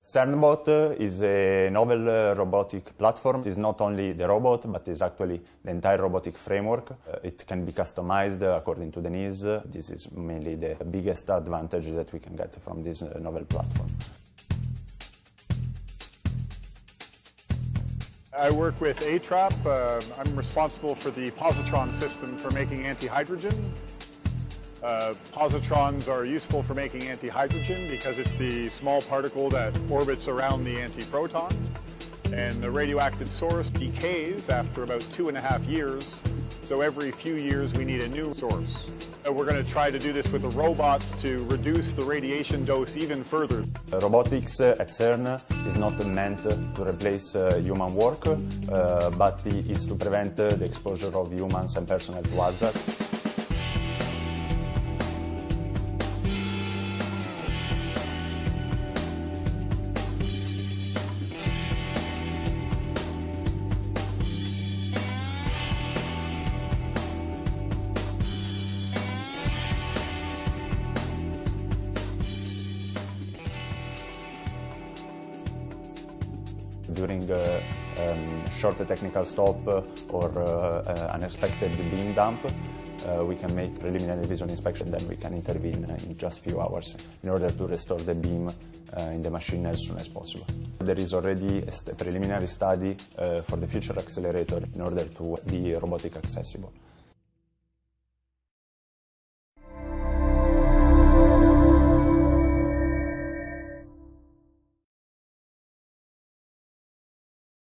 CERNbot is a novel robotic platform. It is not only the robot, but is actually the entire robotic framework. It can be customized according to the needs. This is mainly the biggest advantage that we can get from this novel platform. I work with ATRAP. I'm responsible for the positron system for making antihydrogen. Positrons are useful for making antihydrogen because it's the small particle that orbits around the antiproton. And the radioactive source decays after about 2.5 years. So every few years we need a new source. We're going to try to do this with the robots to reduce the radiation dose even further. Robotics at CERN is not meant to replace human work, but is to prevent the exposure of humans and personnel to hazards. During a short technical stop or unexpected beam dump, we can make preliminary visual inspection, then we can intervene in just a few hours in order to restore the beam in the machine as soon as possible. There is already a preliminary study for the future accelerator in order to be robotic accessible.